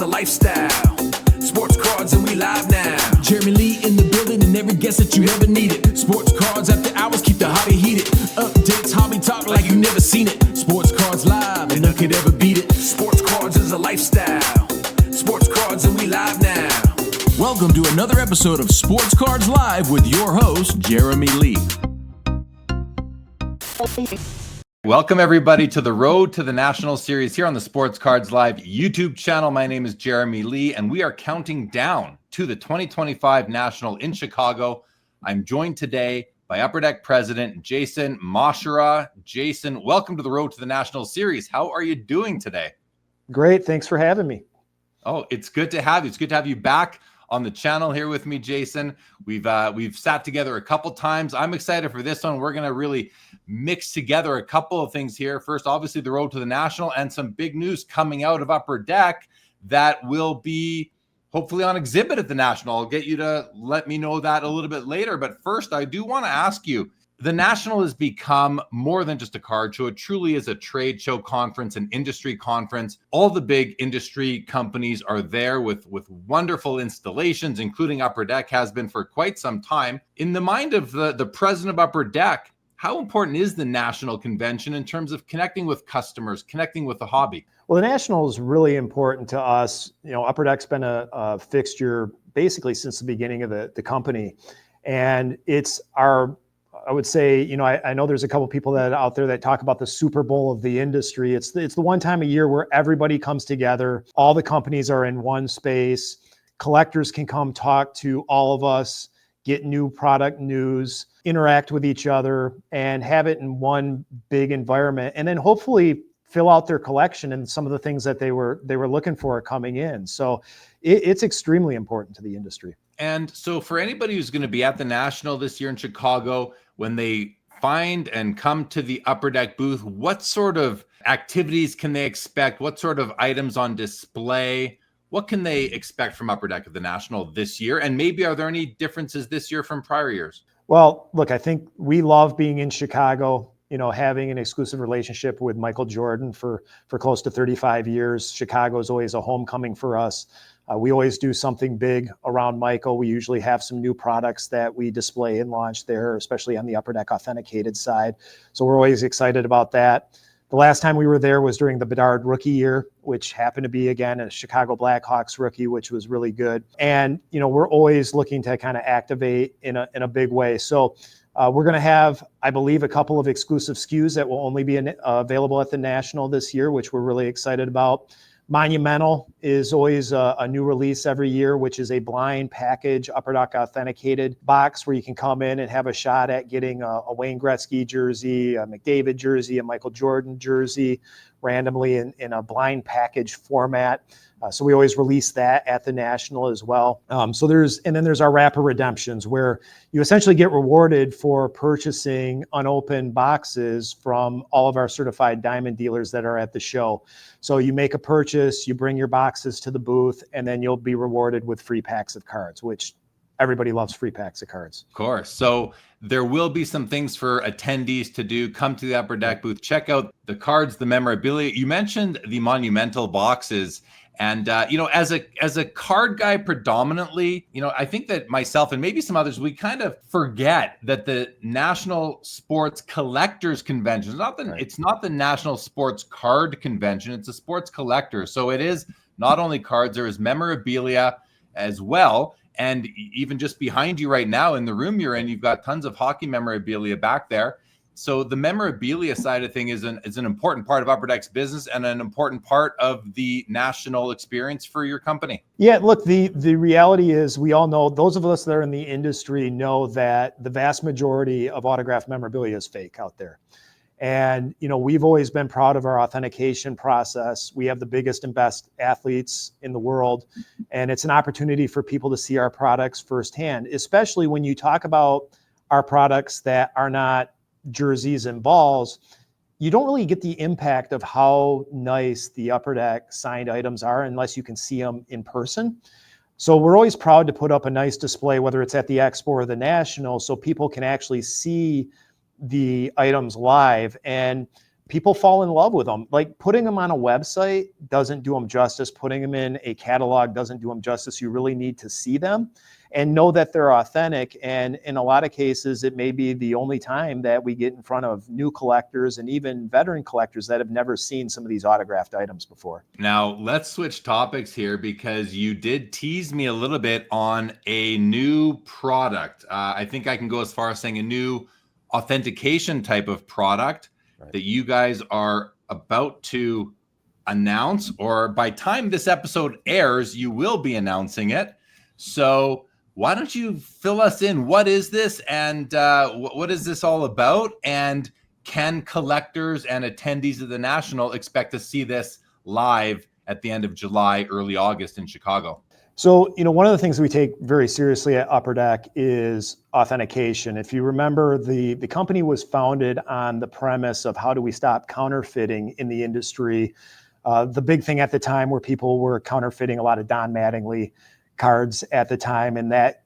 a lifestyle. Sports cards and we live now. Jeremy Lee in the building and every guest that you ever needed. Sports cards after hours keep the hobby heated. Updates, hobby talk like you never seen it. Sports cards live and none could ever beat it. Sports cards is a lifestyle. Sports cards and we live now. Welcome to another episode of Sports Cards Live with your host, Jeremy Lee. Welcome everybody to the Road to the National Series here on the Sports Cards Live YouTube channel. My name is Jeremy Lee and we are counting down to the 2025 National in Chicago. I'm joined today by Upper Deck President Jason Masherah. Jason, welcome to the Road to the National Series. How are you doing today? Great. Thanks for having me. Oh, it's good to have you. It's good to have you back on the channel here with me, Jason. We've sat together a couple times. I'm excited for this one. We're going to really mix together a couple of things here. First, obviously, the Road to the National and some big news coming out of Upper Deck that will be hopefully on exhibit at the National. I'll get you to let me know that a little bit later. But first, I do want to ask you, the National has become more than just a card show. It truly is a trade show conference, an industry conference. All the big industry companies are there with wonderful installations, including Upper Deck has been for quite some time. In the mind of the president of Upper Deck, how important is the National Convention in terms of connecting with customers, connecting with the hobby? Well, the National is really important to us. You know, Upper Deck's been a fixture basically since the beginning of the company. And it's our, I would say, you know, I know there's a couple people that out there that talk about the Super Bowl of the industry. It's the one time a year where everybody comes together. All the companies are in one space. Collectors can come talk to all of us, get new product news, interact with each other, and have it in one big environment. And then hopefully fill out their collection and some of the things that they were looking for coming in. So it's extremely important to the industry. And so for anybody who's going to be at the National this year in Chicago, when they find and come to the Upper Deck booth, what sort of activities can they expect? What sort of items on display? What can they expect from Upper Deck at the National this year? And maybe are there any differences this year from prior years? Well, look, I think we love being in Chicago. You know, having an exclusive relationship with Michael Jordan for close to 35 years. Chicago is always a homecoming for us. We always do something big around Michael. We usually have some new products that we display and launch there, especially on the Upper Deck authenticated side. So we're always excited about that. The last time we were there was during the Bedard rookie year, which happened to be, again, a Chicago Blackhawks rookie, which was really good. And, you know, we're always looking to kind of activate in a big way. So we're going to have, I believe, a couple of exclusive SKUs that will only be available at the National this year, which we're really excited about. Monumental is always a new release every year, which is a blind package Upper Deck authenticated box where you can come in and have a shot at getting a Wayne Gretzky jersey, a McDavid jersey, a Michael Jordan jersey, randomly in a blind package format. So we always release that at the National as well. So then there's our wrapper redemptions where you essentially get rewarded for purchasing unopened boxes from all of our certified diamond dealers that are at the show. So you make a purchase, you bring your boxes to the booth, and then you'll be rewarded with free packs of cards, which everybody loves free packs of cards. Of course. So there will be some things for attendees to do. Come to the Upper Deck booth, check out the cards, the memorabilia. You mentioned the monumental boxes. And, you know, as a card guy predominantly, you know, I think that myself and maybe some others, we kind of forget that the National Sports Collectors Convention, it's not the National Sports Card Convention, it's a sports collector. So it is not only cards, there is memorabilia as well. And even just behind you right now in the room you're in, you've got tons of hockey memorabilia back there. So the memorabilia side of thing is an important part of Upper Deck's business and an important part of the National experience for your company. Yeah, look, the reality is we all know, those of us that are in the industry know that the vast majority of autographed memorabilia is fake out there. And, you know, we've always been proud of our authentication process. We have the biggest and best athletes in the world. And it's an opportunity for people to see our products firsthand, especially when you talk about our products that are not jerseys and balls. You don't really get the impact of how nice the Upper Deck signed items are unless you can see them in person. So we're always proud to put up a nice display, whether it's at the Expo or the National, so people can actually see the items live. And people fall in love with them. Like putting them on a website doesn't do them justice. Putting them in a catalog doesn't do them justice. You really need to see them and know that they're authentic. And in a lot of cases, it may be the only time that we get in front of new collectors and even veteran collectors that have never seen some of these autographed items before. Now, let's switch topics here because you did tease me a little bit on a new product. I think I can go as far as saying a new authentication type of product that you guys are about to announce, or by time this episode airs, you will be announcing it. So why don't you fill us in? What is this, and what is this all about? And can collectors and attendees of the National expect to see this live at the end of July, early August in Chicago? So, one of the things we take very seriously at Upper Deck is authentication. If you remember, the company was founded on the premise of how do we stop counterfeiting in the industry. The big thing at the time where people were counterfeiting a lot of Don Mattingly cards at the time, and that,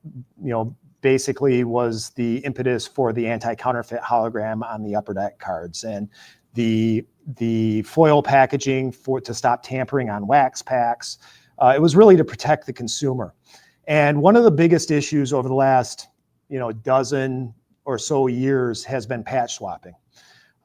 basically was the impetus for the anti-counterfeit hologram on the Upper Deck cards, and the foil packaging to stop tampering on wax packs. It was really to protect the consumer. And one of the biggest issues over the last, dozen or so years has been patch swapping.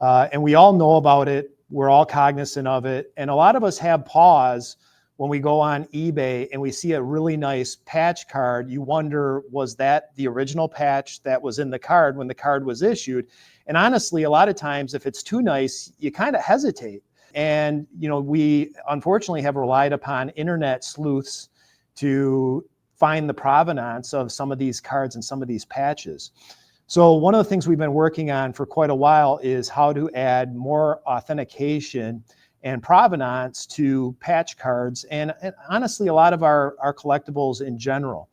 And we all know about it. We're all cognizant of it. And a lot of us have pause when we go on eBay and we see a really nice patch card. You wonder, was that the original patch that was in the card when the card was issued? And honestly, a lot of times, if it's too nice, you kind of hesitate. And, we unfortunately have relied upon internet sleuths to find the provenance of some of these cards and some of these patches. So one of the things we've been working on for quite a while is how to add more authentication and provenance to patch cards and honestly, a lot of our collectibles in general.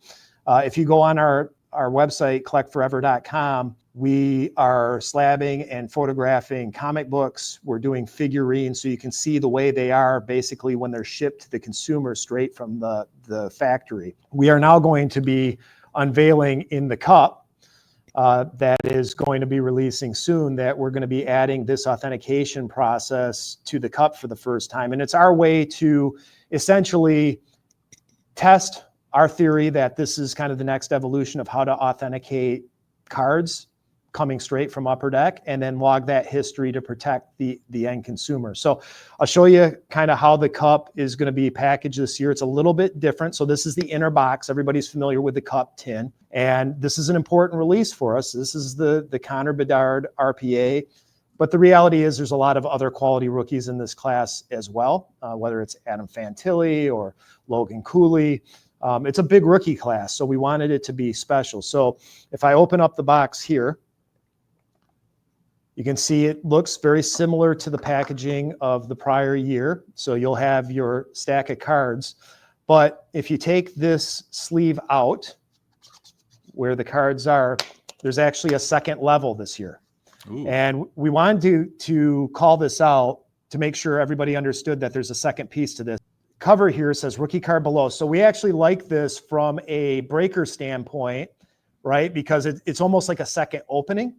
If you go on our website, collectforever.com, we are slabbing and photographing comic books. We're doing figurines so you can see the way they are basically when they're shipped to the consumer straight from the factory. We are now going to be unveiling in the cup that is going to be releasing soon, that we're going to be adding this authentication process to the cup for the first time. And it's our way to essentially test our theory that this is kind of the next evolution of how to authenticate cards coming straight from Upper Deck, and then log that history to protect the end consumer. So I'll show you kind of how the cup is going to be packaged this year. It's a little bit different. So this is the inner box. Everybody's familiar with the cup tin, and this is an important release for us. This is the Connor Bedard RPA. But the reality is there's a lot of other quality rookies in this class as well, whether it's Adam Fantilli or Logan Cooley. It's a big rookie class, so we wanted it to be special. So if I open up the box here, you can see it looks very similar to the packaging of the prior year. So you'll have your stack of cards. But if you take this sleeve out, where the cards are, there's actually a second level this year. Ooh. And we wanted to call this out to make sure everybody understood that there's a second piece to this. Cover here says rookie card below. So we actually like this from a breaker standpoint, right? Because it's almost like a second opening.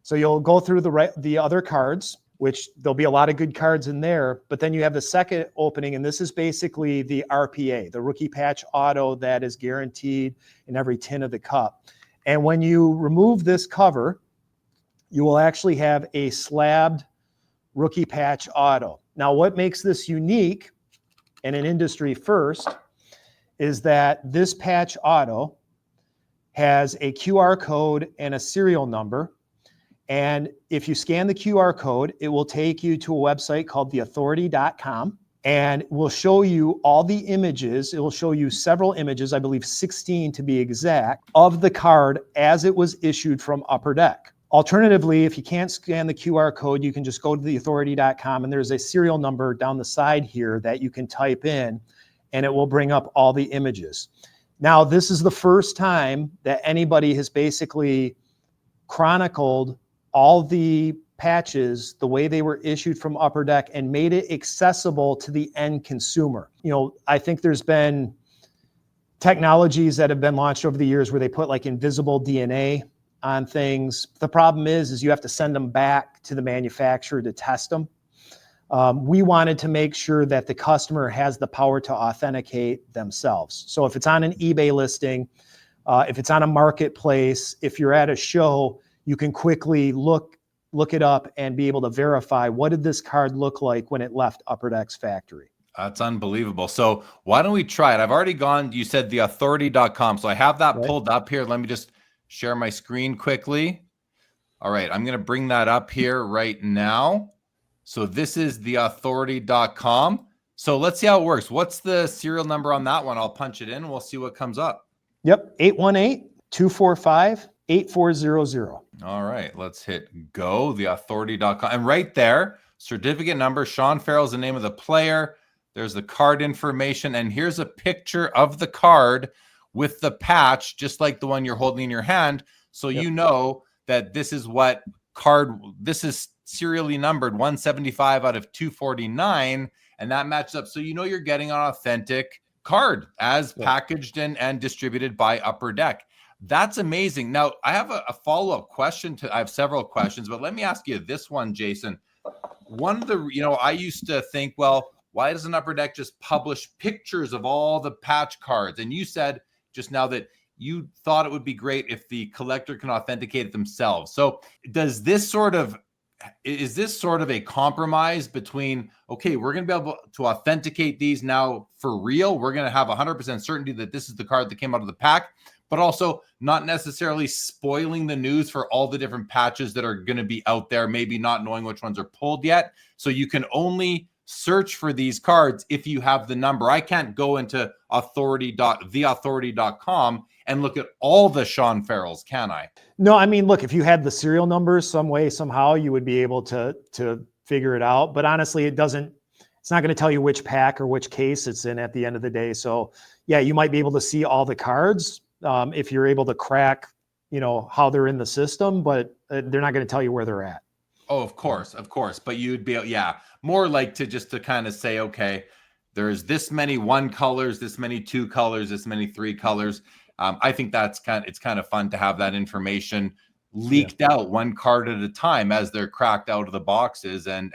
So you'll go through the other cards, which there'll be a lot of good cards in there, but then you have the second opening, and this is basically the RPA, the rookie patch auto that is guaranteed in every tin of the cup. And when you remove this cover, you will actually have a slabbed rookie patch auto. Now, what makes this unique and an industry first is that this patch auto has a QR code and a serial number. And if you scan the QR code, it will take you to a website called theauthority.com, and will show you all the images. It will show you several images, I believe 16 to be exact, of the card as it was issued from Upper Deck. Alternatively, if you can't scan the QR code, you can just go to theauthority.com, and there's a serial number down the side here that you can type in, and it will bring up all the images. Now, this is the first time that anybody has basically chronicled all the patches the way they were issued from Upper Deck and made it accessible to the end consumer. I think there's been technologies that have been launched over the years where they put like invisible DNA on things. The problem is you have to send them back to the manufacturer to test them. We wanted to make sure that the customer has the power to authenticate themselves. So if it's on an eBay listing, if it's on a marketplace, if you're at a show, you can quickly look it up and be able to verify, what did this card look like when it left Upper Deck's factory? That's unbelievable. So why don't we try it? I've already gone, you said theauthority.com. So I have that Right. pulled up here. Let me just share my screen quickly. All right, I'm going to bring that up here right now. So this is theauthority.com. So let's see how it works. What's the serial number on that one? I'll punch it in. We'll see what comes up. Yep, 818-245-8400. All right, let's hit go, theauthority.com. And right there, certificate number, Sean Farrell's the name of the player. There's the card information. And here's a picture of the card with the patch, just like the one you're holding in your hand. So you know that this is what card, this is serially numbered 175 out of 249. And that matches up. So you know you're getting an authentic card as packaged and distributed by Upper Deck. That's amazing. Now, I have a follow-up question I have several questions, but let me ask you this one, Jason. One of the, I used to think, well, why doesn't Upper Deck just publish pictures of all the patch cards? And you said just now that you thought it would be great if the collector can authenticate it themselves. So is this sort of a compromise between, okay, we're going to be able to authenticate these now for real. We're going to have 100% certainty that this is the card that came out of the pack, but also not necessarily spoiling the news for all the different patches that are going to be out there, maybe not knowing which ones are pulled yet. So you can only search for these cards if you have the number. I can't go into theauthority.com and look at all the Sean Farrells, can I? No, I mean, look, if you had the serial numbers some way, somehow, you would be able to figure it out. But honestly, it's not going to tell you which pack or which case it's in at the end of the day. So yeah, you might be able to see all the cards if you're able to crack, how they're in the system, but they're not going to tell you where they're at. Oh, of course. But you'd be, more like to kind of say, okay, there's this many 1 colors, this many 2 colors, this many 3 colors. I think it's kind of fun to have that information leaked out 1 card at a time as they're cracked out of the boxes and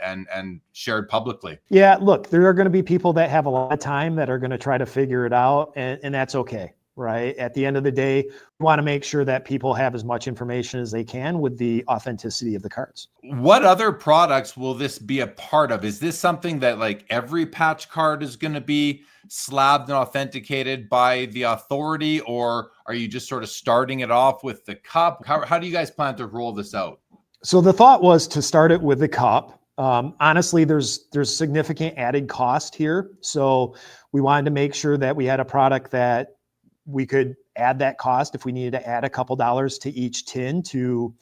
shared publicly. Yeah, look, there are going to be people that have a lot of time that are going to try to figure it out, and that's okay. Right. At the end of the day, we want to make sure that people have as much information as they can with the authenticity of the cards. What other products will this be a part of? Is this something that like every patch card is going to be slabbed and authenticated by the authority, or are you just sort of starting it off with the cup? How do you guys plan to roll this out? So the thought was to start it with the cup. Honestly, there's significant added cost here. So we wanted to make sure that we had a product that we could add that cost if we needed to add a couple dollars to each tin to,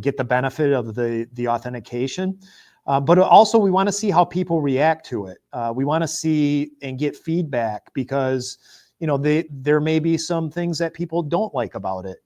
get the benefit of the authentication. But also we want to see how people react to it. We want to see and get feedback because, there may be some things that people don't like about it.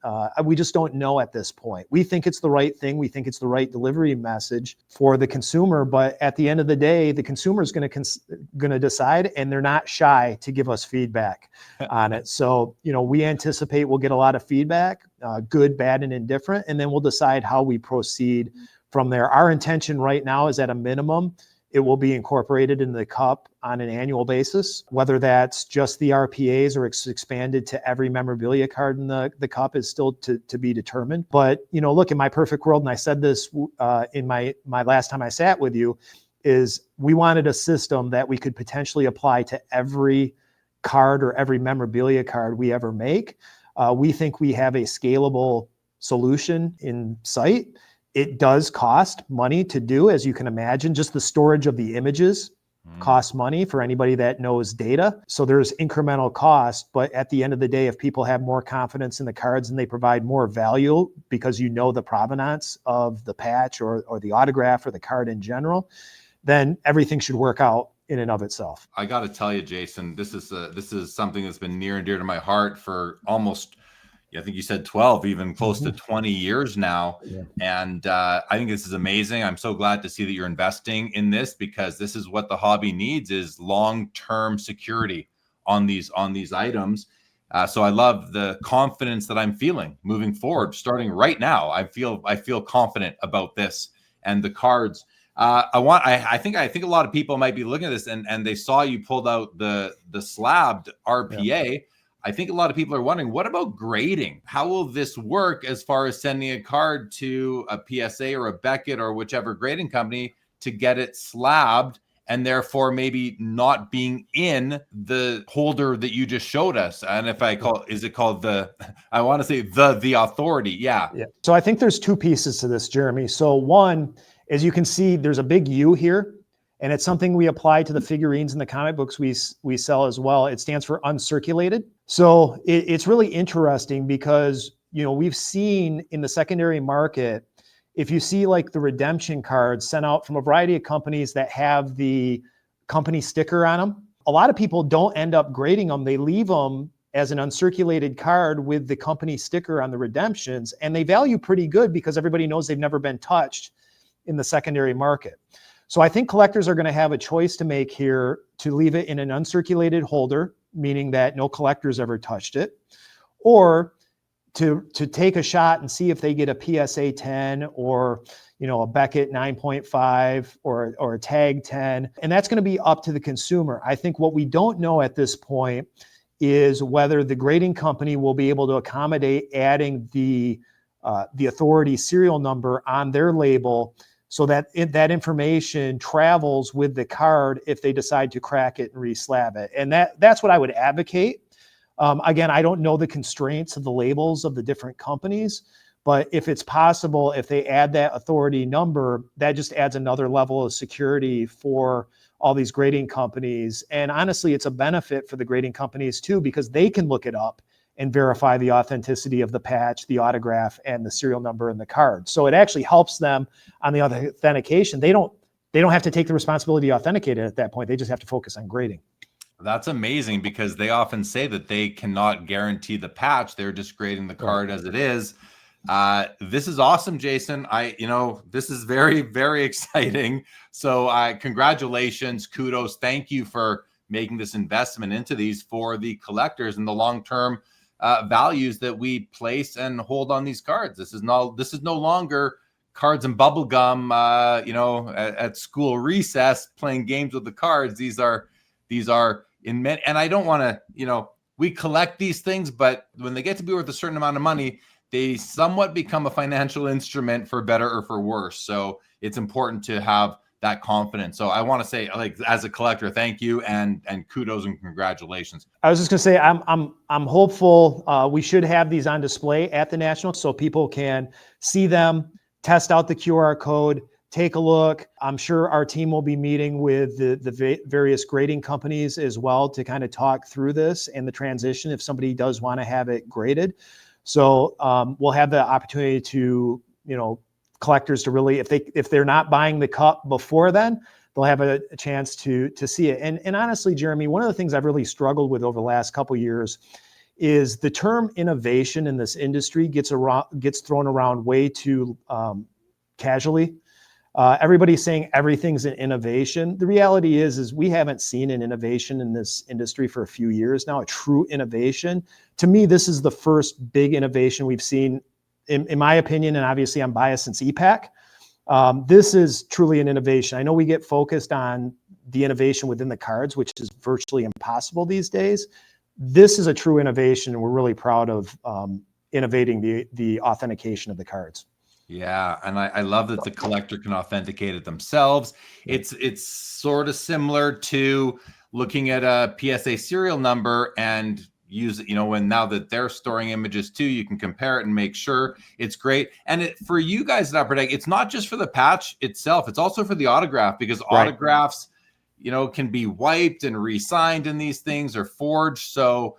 We just don't know at this point. We think it's the right thing. We think it's the right delivery message for the consumer. But at the end of the day, the consumer is going to decide, and they're not shy to give us feedback on it. So, we anticipate we'll get a lot of feedback, good, bad, and indifferent, and then we'll decide how we proceed from there. Our intention right now is at a minimum, it will be incorporated into the cup on an annual basis. Whether that's just the RPAs or it's expanded to every memorabilia card in the cup is still to be determined. But, look, in my perfect world, and I said this in my last time I sat with you, is we wanted a system that we could potentially apply to every card or every memorabilia card we ever make. We think we have a scalable solution in sight. It does cost money to do, as you can imagine. Just the storage of the images costs money for anybody that knows data. So there's incremental cost, but at the end of the day, if people have more confidence in the cards and they provide more value because the provenance of the patch or the autograph or the card in general, then everything should work out in and of itself. I got to tell you, Jason, this is something that's been near and dear to my heart for almost, I think you said 12, even close to 20 years now. Yeah. And I think this is amazing. I'm so glad to see that you're investing in this, because this is what the hobby needs, is long-term security on these items. So I love the confidence that I'm feeling moving forward, starting right now. I feel confident about this and the cards. I think a lot of people might be looking at this and they saw you pulled out the Slabbed RPA. Yeah. I think a lot of people are wondering, what about grading? How will this work as far as sending a card to a PSA or a Beckett or whichever grading company to get it slabbed, and therefore maybe not being in the holder that you just showed us? And if I call, is it called I want to say the authority? Yeah. So I think there's two pieces to this, Jeremy. So one, as you can see, there's a big U here, and it's something we apply to the figurines and the comic books we sell as well. It stands for uncirculated. So it's really interesting because, you know, we've seen in the secondary market, if you see like the redemption cards sent out from a variety of companies that have the company sticker on them, a lot of people don't end up grading them. They leave them as an uncirculated card with the company sticker on the redemptions, and they value pretty good because everybody knows they've never been touched in the secondary market. So I think collectors are going to have a choice to make here to leave it in an uncirculated holder, meaning that no collector's ever touched it, or to take a shot and see if they get a PSA 10 or, you know, a Beckett 9.5 or a tag 10. And that's going to be up to the consumer. I think what we don't know at this point is whether the grading company will be able to accommodate adding the authority serial number on their label, so that that information travels with the card if they decide to crack it and reslab it. And that's what I would advocate. Again, I don't know the constraints of the labels of the different companies, but if it's possible, if they add that authority number, that just adds another level of security for all these grading companies. And honestly, it's a benefit for the grading companies too, because they can look it up and verify the authenticity of the patch, the autograph, and the serial number in the card. So it actually helps them on the authentication. They don't have to take the responsibility to authenticate it at that point. They just have to focus on grading. That's amazing, because they often say that they cannot guarantee the patch. They're just grading the card as it is. This is awesome, Jason. This is very, very exciting. So congratulations, kudos. Thank you for making this investment into these for the collectors and the long-term values that we place and hold on these cards. This is no longer cards and bubble gum, at school recess playing games with the cards. These are in many, and I don't want to, we collect these things, but when they get to be worth a certain amount of money, they somewhat become a financial instrument for better or for worse. So it's important to have that confidence. So I want to say, like, as a collector, thank you and kudos and congratulations. I was just gonna say, I'm hopeful we should have these on display at the National so people can see them, test out the QR code, take a look. I'm sure our team will be meeting with the various grading companies as well to kind of talk through this and the transition if somebody does want to have it graded. So we'll have the opportunity to, collectors to really, if they're not buying the cup before then, they'll have a chance to see it. And honestly, Jeremy, one of the things I've really struggled with over the last couple of years is the term innovation in this industry gets thrown around way too casually. Everybody's saying everything's an innovation. The reality is we haven't seen an innovation in this industry for a few years now, a true innovation. To me, this is the first big innovation we've seen, in my opinion, and obviously I'm biased since EPAC. This is truly an innovation. I know we get focused on the innovation within the cards, which is virtually impossible these days. This is a true innovation, and we're really proud of innovating the authentication of the cards. Yeah, and I love that the collector can authenticate it themselves. It's sort of similar to looking at a PSA serial number and use it, when now that they're storing images too, you can compare it and make sure it's great. And for you guys at Upper Deck, it's not just for the patch itself, it's also for the autograph, because autographs, can be wiped and re-signed in these things or forged. So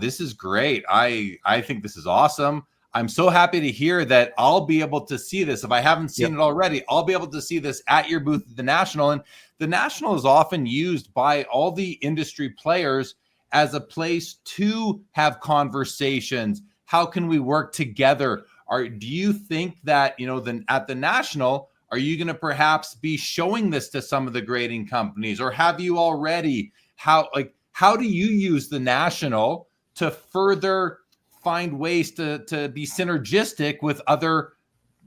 this is great. I think this is awesome. I'm so happy to hear that I'll be able to see this. If I haven't seen it already, I'll be able to see this at your booth at the National. And the National is often used by all the industry players as a place to have conversations. How can we work together? Do you think that, then at the National, are you going to perhaps be showing this to some of the grading companies, or have you already? How do you use the National to further find ways to be synergistic with other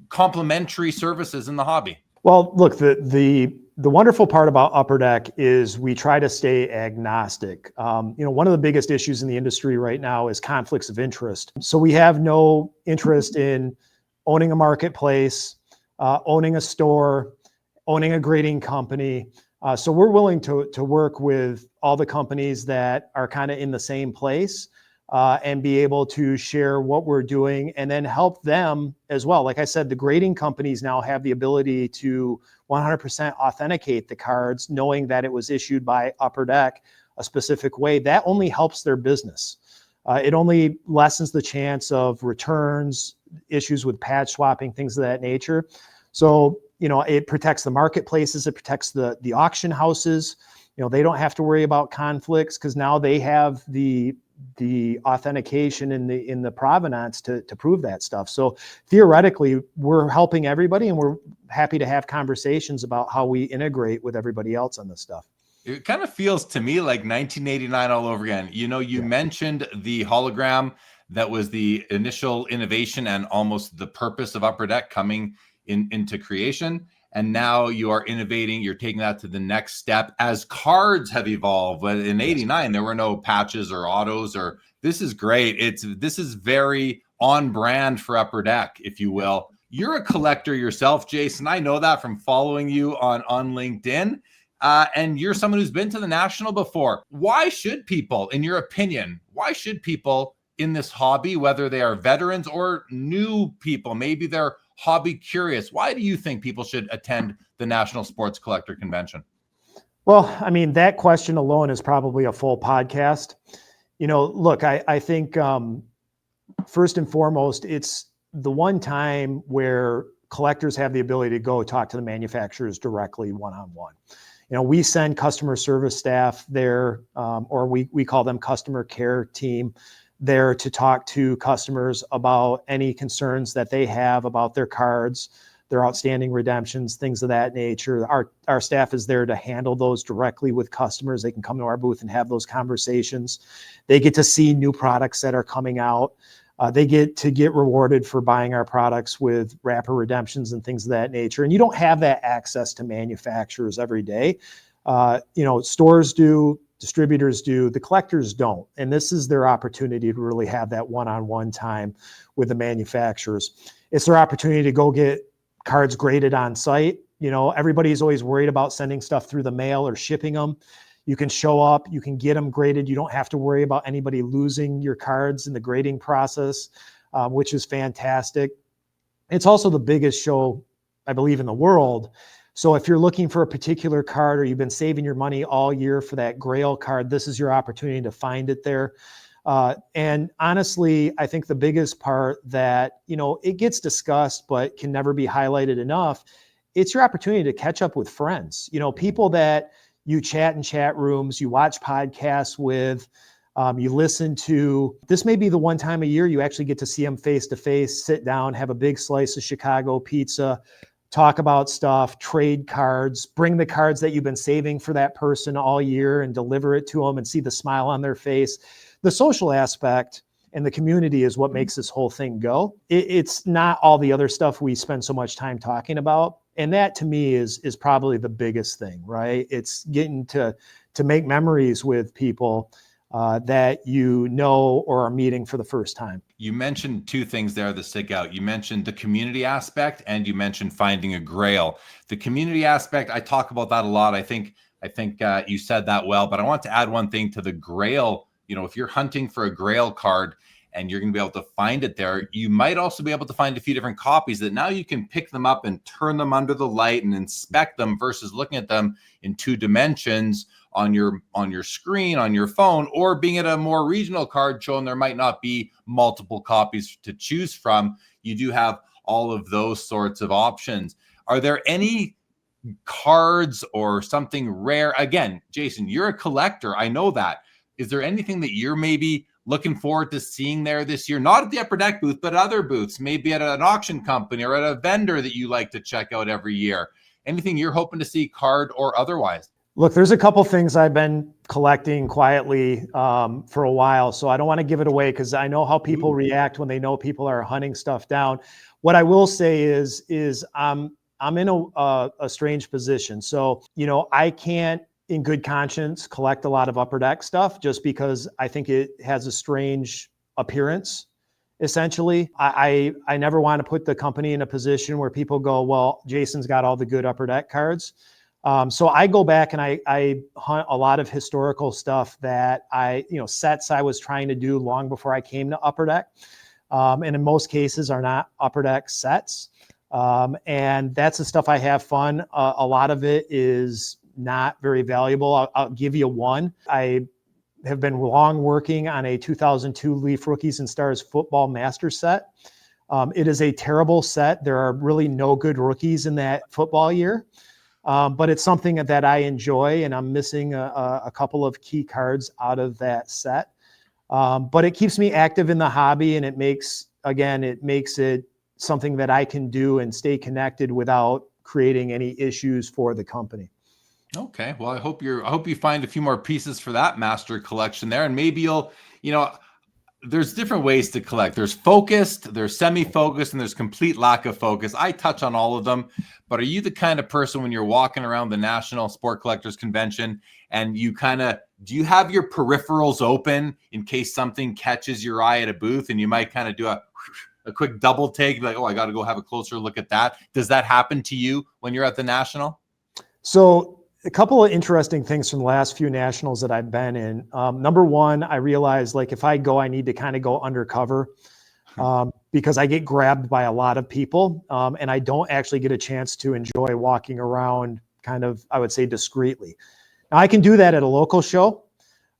complementary services in the hobby? Well, look, the wonderful part about Upper Deck is we try to stay agnostic. One of the biggest issues in the industry right now is conflicts of interest. So we have no interest in owning a marketplace, owning a store, owning a grading company. So we're willing to work with all the companies that are kind of in the same place, and be able to share what we're doing and then help them as well. Like I said, the grading companies now have the ability to 100% authenticate the cards, knowing that it was issued by Upper Deck a specific way. That only helps their business. It only lessens the chance of returns, issues with patch swapping, things of that nature. So, it protects the marketplaces, it protects the auction houses. They don't have to worry about conflicts because now they have the authentication in the provenance to prove that stuff. So theoretically, we're helping everybody, and we're happy to have conversations about how we integrate with everybody else on this stuff. It kind of feels to me like 1989 all over again. You mentioned the hologram. That was the initial innovation and almost the purpose of Upper Deck coming into creation. And now you are innovating, you're taking that to the next step as cards have evolved. But in 89, there were no patches or autos, or this is great. This is very on brand for Upper Deck, if you will. You're a collector yourself, Jason. I know that from following you on LinkedIn. And you're someone who's been to the National before. Why should people, in your opinion, in this hobby, whether they are veterans or new people, maybe they're hobby curious, why do you think people should attend the National Sports Collector Convention? Well, that question alone is probably a full podcast. Look, I think first and foremost, it's the one time where collectors have the ability to go talk to the manufacturers directly one-on-one. We send customer service staff there, or we call them customer care team, there to talk to customers about any concerns that they have about their cards, their outstanding redemptions, things of that nature. Our staff is there to handle those directly with customers. They can come to our booth and have those conversations. They get to see new products that are coming out. They get rewarded for buying our products with wrapper redemptions and things of that nature. And you don't have that access to manufacturers every day. Stores do, distributors do, the collectors don't. And this is their opportunity to really have that one-on-one time with the manufacturers. It's their opportunity to go get cards graded on site. Everybody's always worried about sending stuff through the mail or shipping them. You can show up, you can get them graded. You don't have to worry about anybody losing your cards in the grading process, which is fantastic. It's also the biggest show, I believe, in the world. So if you're looking for a particular card, or you've been saving your money all year for that Grail card, this is your opportunity to find it there. And honestly, I think the biggest part that, it gets discussed, but can never be highlighted enough, it's your opportunity to catch up with friends, people that you chat in chat rooms, you watch podcasts with, you listen to. This may be the one time a year you actually get to see them face to face, sit down, have a big slice of Chicago pizza, talk about stuff, trade cards, bring the cards that you've been saving for that person all year and deliver it to them and see the smile on their face. The social aspect and the community is what makes this whole thing go. It's not all the other stuff we spend so much time talking about. And that to me is probably the biggest thing, right? It's getting to make memories with people that or are meeting for the first time. You mentioned two things there that stick out. You mentioned the community aspect, and you mentioned finding a Grail. The community aspect, I talk about that a lot. I think you said that well, but I want to add one thing to the Grail. If you're hunting for a Grail card and you're going to be able to find it there, you might also be able to find a few different copies that now you can pick them up and turn them under the light and inspect them versus looking at them in two dimensions on your screen, on your phone, or being at a more regional card show and there might not be multiple copies to choose from. You do have all of those sorts of options. Are there any cards or something rare? Again, Jason, you're a collector. I know that. Is there anything that you're maybe looking forward to seeing there this year? Not at the Upper Deck booth, but other booths, maybe at an auction company or at a vendor that you like to check out every year. Anything you're hoping to see, card or otherwise? Look, there's a couple things I've been collecting quietly for a while, so I don't want to give it away because I know how people react when they know people are hunting stuff down. What I will say is I'm I'm in a strange position. So, I can't in good conscience collect a lot of Upper Deck stuff just because I think it has a strange appearance. Essentially, I never want to put the company in a position where people go, well, Jason's got all the good Upper Deck cards. So I go back and I hunt a lot of historical stuff that sets I was trying to do long before I came to Upper Deck. And in most cases are not Upper Deck sets. And that's the stuff I have fun. A lot of it is not very valuable. I'll give you one. I have been long working on a 2002 Leaf Rookies and Stars football master set. It is a terrible set. There are really no good rookies in that football year. But it's something that I enjoy, and I'm missing a couple of key cards out of that set. But it keeps me active in the hobby, and it makes it something that I can do and stay connected without creating any issues for the company. Okay. Well, I hope you find a few more pieces for that master collection there, and maybe there's different ways to collect. There's focused, there's semi-focused, and there's complete lack of focus. I touch on all of them, but are you the kind of person when you're walking around the National Sport Collectors Convention and do you have your peripherals open in case something catches your eye at a booth and you might kind of do a quick double take, like, oh, I got to go have a closer look at that. Does that happen to you when you're at the National? So a couple of interesting things from the last few nationals that I've been in. Number one, I realized if I go, I need to kind of go undercover because I get grabbed by a lot of people and I don't actually get a chance to enjoy walking around kind of, I would say, discreetly. Now I can do that at a local show.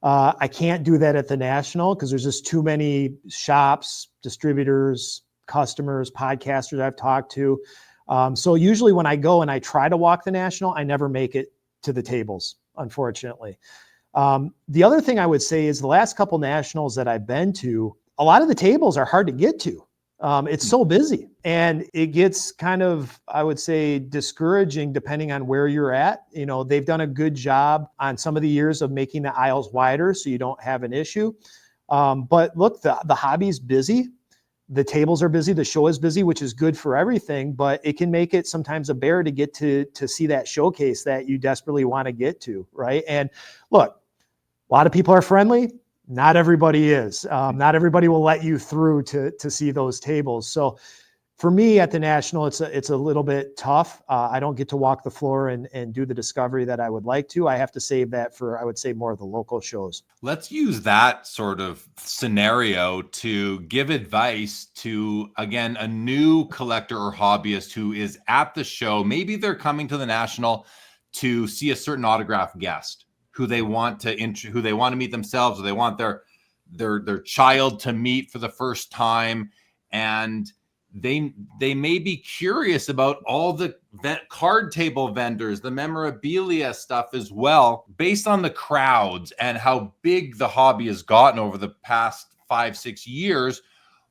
I can't do that at the National because there's just too many shops, distributors, customers, podcasters I've talked to. So usually when I go and I try to walk the National, I never make it to the tables, unfortunately. The other thing I would say is the last couple nationals that I've been to, a lot of the tables are hard to get to. It's so busy and it gets kind of, I would say, discouraging depending on where you're at. They've done a good job on some of the years of making the aisles wider so you don't have an issue. But look, the hobby's busy. The tables are busy, the show is busy, which is good for everything, but it can make it sometimes a bear to get to see that showcase that you desperately want to get to, right? And look, a lot of people are friendly. Not everybody is. Not everybody will let you through to see those tables. So for me at the National, it's a little bit tough. I don't get to walk the floor and do the discovery that I would like to. I have to save that for, I would say, more of the local shows. Let's use that sort of scenario to give advice to, again, a new collector or hobbyist who is at the show. Maybe they're coming to the National to see a certain autograph guest who they want to meet themselves, or they want their child to meet for the first time, and they may be curious about all the card table vendors, the memorabilia stuff as well. Based on the crowds and how big the hobby has gotten over the past 5-6 years,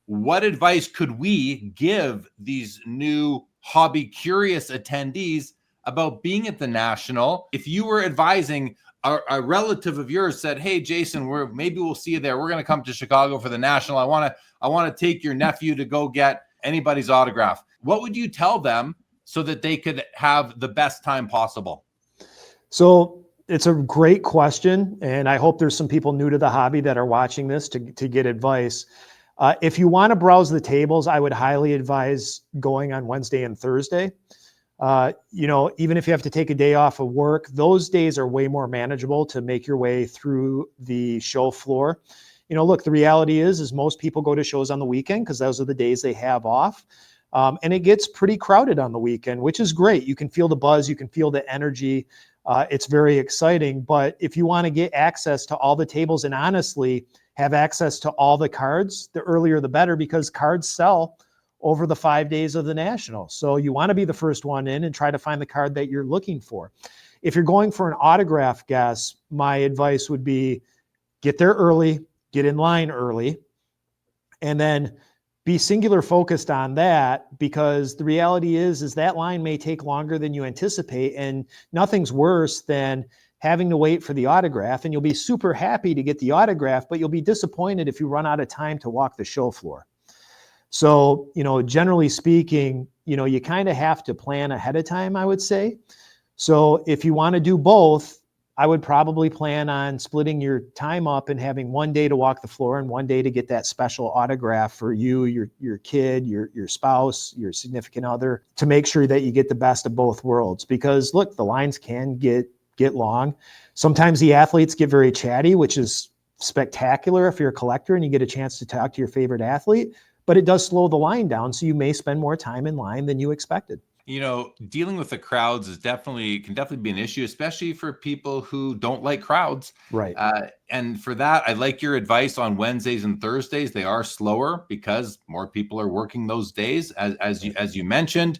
what advice could we give these new hobby curious attendees about being at the National? If you were advising a relative of yours said, hey, Jason, maybe we'll see you there. We're going to come to Chicago for the National. I want to take your nephew to go get anybody's autograph. What would you tell them so that they could have the best time possible? So it's a great question. And I hope there's some people new to the hobby that are watching this to get advice. If you want to browse the tables, I would highly advise going on Wednesday and Thursday. Even if you have to take a day off of work, those days are way more manageable to make your way through the show floor. Look, the reality is most people go to shows on the weekend because those are the days they have off. And it gets pretty crowded on the weekend, which is great. You can feel the buzz, you can feel the energy. It's very exciting. But if you want to get access to all the tables and honestly have access to all the cards, the earlier the better, because cards sell over the 5 days of the National. So you want to be the first one in and try to find the card that you're looking for. If you're going for an autograph guess, my advice would be get there early, get in line early, and then be singular focused on that, because the reality is that line may take longer than you anticipate, and nothing's worse than having to wait for the autograph, and you'll be super happy to get the autograph, but you'll be disappointed if you run out of time to walk the show floor. So, generally speaking, you kind of have to plan ahead of time, I would say. So if you want to do both, I would probably plan on splitting your time up and having one day to walk the floor and one day to get that special autograph for you, your kid, your spouse, your significant other, to make sure that you get the best of both worlds. Because look, the lines can get long. Sometimes the athletes get very chatty, which is spectacular if you're a collector and you get a chance to talk to your favorite athlete, but it does slow the line down. So you may spend more time in line than you expected. Dealing with the crowds can definitely be an issue, especially for people who don't like crowds. Right. And for that, I like your advice on Wednesdays and Thursdays. They are slower because more people are working those days, as you mentioned.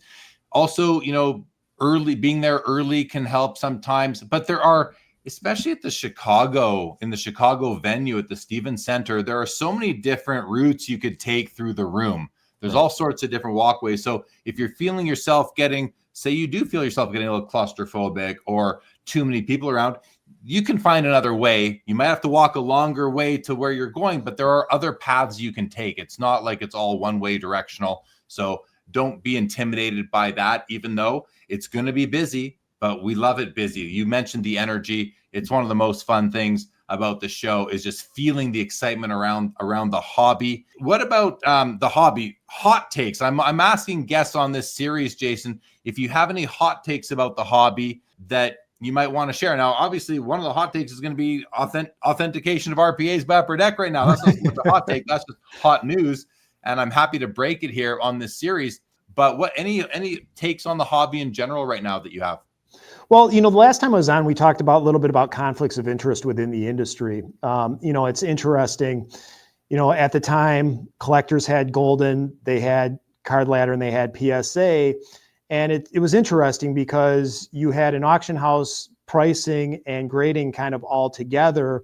Also, being there early can help sometimes, but there are, especially in the Chicago venue at the Stevens Center, there are so many different routes you could take through the room. There's all sorts of different walkways. So if you're feeling yourself say you do feel yourself getting a little claustrophobic or too many people around, you can find another way. You might have to walk a longer way to where you're going, but there are other paths you can take. It's not like it's all one-way directional. So don't be intimidated by that, even though it's going to be busy, but we love it busy. You mentioned the energy. It's one of the most fun things about the show is just feeling the excitement around the hobby. What about the hobby? Hot takes. I'm asking guests on this series, Jason, if you have any hot takes about the hobby that you might want to share. Now, obviously, one of the hot takes is going to be authentication of RPAs by Upper Deck right now. That's not so much a hot take. That's just hot news. And I'm happy to break it here on this series. But what any takes on the hobby in general right now that you have? Well, the last time I was on, we talked a little bit about conflicts of interest within the industry. It's interesting. At the time, collectors had Golden, they had Card Ladder, and they had PSA. And it was interesting because you had an auction house pricing and grading kind of all together.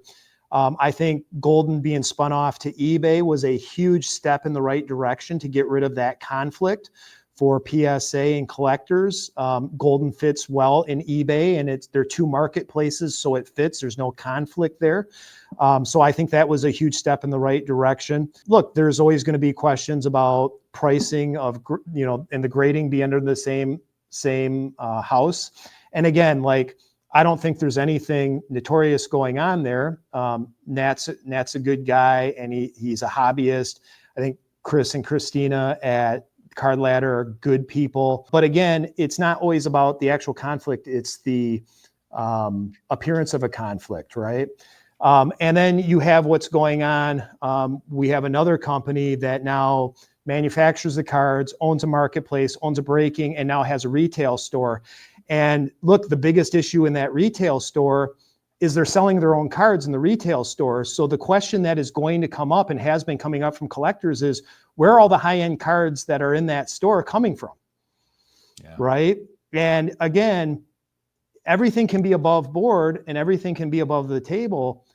I think Golden being spun off to eBay was a huge step in the right direction to get rid of that conflict for PSA and collectors. Golden fits well in eBay, and they're two marketplaces, so it fits. There's no conflict there. So I think that was a huge step in the right direction. Look, there's always going to be questions about pricing of, and the grading be under the same house. And again, I don't think there's anything notorious going on there. Nat's a good guy, and he's a hobbyist. I think Chris and Christina at Card Ladder are good people. But again, it's not always about the actual conflict. It's the appearance of a conflict, right? And then you have what's going on. We have another company that now manufactures the cards, owns a marketplace, owns a breaking, and now has a retail store. And look, the biggest issue in that retail store is they're selling their own cards in the retail store. So the question that is going to come up and has been coming up from collectors is, where are all the high-end cards that are in that store coming from? Yeah. Right? And again, everything can be above board and everything can be above the table.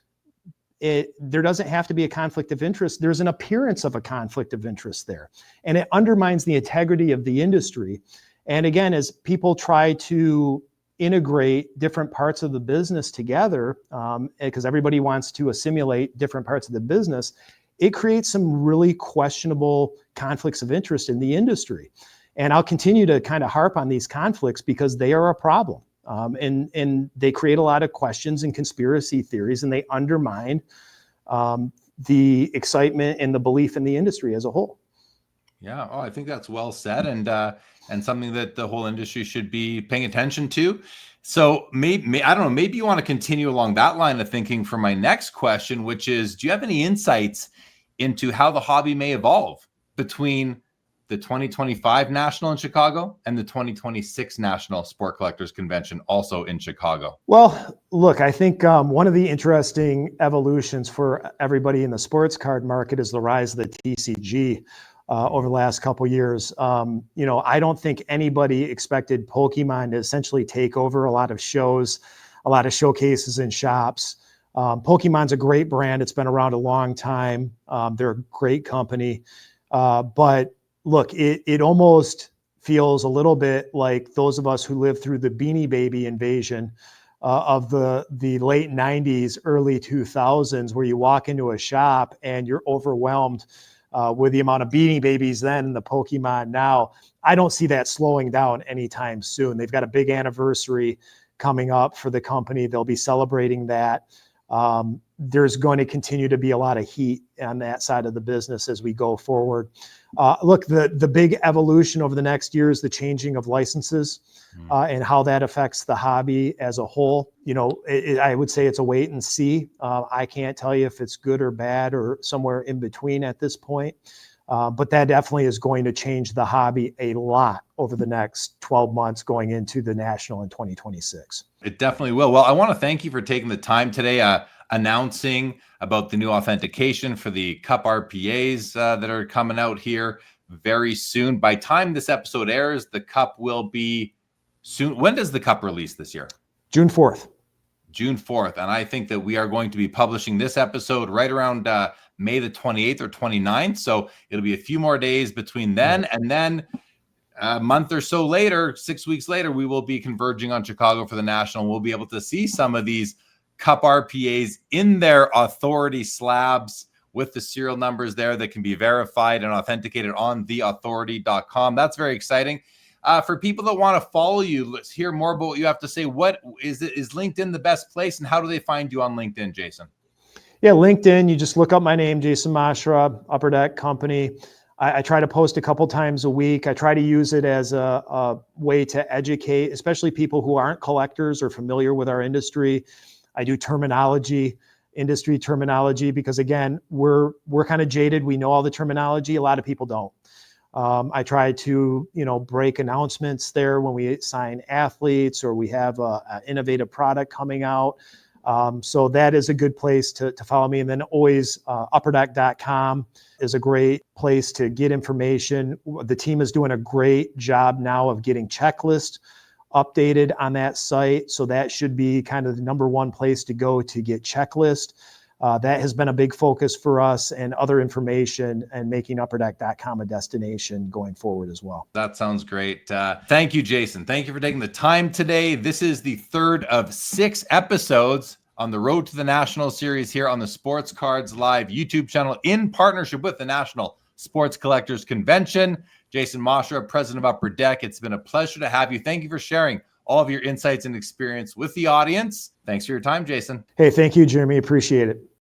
There doesn't have to be a conflict of interest. There's an appearance of a conflict of interest there. And it undermines the integrity of the industry. And again, as people try to integrate different parts of the business together, because everybody wants to assimilate different parts of the business, it creates some really questionable conflicts of interest in the industry. And I'll continue to kind of harp on these conflicts because they are a problem. And they create a lot of questions and conspiracy theories, and they undermine the excitement and the belief in the industry as a whole. Yeah, I think that's well said, and something that the whole industry should be paying attention to. So maybe I don't know, maybe you want to continue along that line of thinking for my next question, which is, do you have any insights into how the hobby may evolve between the 2025 National in Chicago and the 2026 National Sport Collectors Convention, also in Chicago? Well, look, I think one of the interesting evolutions for everybody in the sports card market is the rise of the TCG over the last couple of years. I don't think anybody expected Pokemon to essentially take over a lot of shows, a lot of showcases and shops. Pokemon's a great brand. It's been around a long time. They're a great company. But look, it almost feels a little bit like those of us who lived through the Beanie Baby invasion of the late 90s, early 2000s, where you walk into a shop and you're overwhelmed with the amount of Beanie Babies then and the Pokemon now, I don't see that slowing down anytime soon. They've got a big anniversary coming up for the company. They'll be celebrating that. There's going to continue to be a lot of heat on that side of the business as we go forward. Look, the big evolution over the next year is the changing of licenses and how that affects the hobby as a whole. I would say it's a wait and see. I can't tell you if it's good or bad or somewhere in between at this point. But that definitely is going to change the hobby a lot over the next 12 months going into the National in 2026. It definitely will. Well, I want to thank you for taking the time today, announcing about the new authentication for the Cup RPAs that are coming out here very soon. By time this episode airs, the Cup will be soon. When does the Cup release this year? June 4th. June 4th. And I think that we are going to be publishing this episode right around May the 28th or 29th. So it'll be a few more days between then and then a month or so later, 6 weeks later, we will be converging on Chicago for the National. We'll be able to see some of these Cup RPAs in their authority slabs with the serial numbers there that can be verified and authenticated on theauthority.com. That's very exciting. For people that want to follow you, let's hear more about what you have to say. What is LinkedIn the best place, and how do they find you on LinkedIn, Jason? Yeah, LinkedIn, you just look up my name, Jason Masherah, Upper Deck Company. I try to post a couple times a week. I try to use it as a way to educate, especially people who aren't collectors or familiar with our industry. I do terminology, industry terminology, because again, we're kind of jaded. We know all the terminology. A lot of people don't. I try to, break announcements there when we sign athletes or we have an innovative product coming out. So that is a good place to follow me. And then always upperdeck.com is a great place to get information. The team is doing a great job now of getting checklists updated on that site. So that should be kind of the number one place to go to get checklist. That has been a big focus for us, and other information, and making upperdeck.com a destination going forward as well. That sounds great. Thank you, Jason. Thank you for taking the time today. This is the third of 6 episodes on the Road to the National series here on the Sports Cards Live YouTube channel in partnership with the National Sports Collectors Convention. Jason Masherah, president of Upper Deck. It's been a pleasure to have you. Thank you for sharing all of your insights and experience with the audience. Thanks for your time, Jason. Hey, thank you, Jeremy. Appreciate it.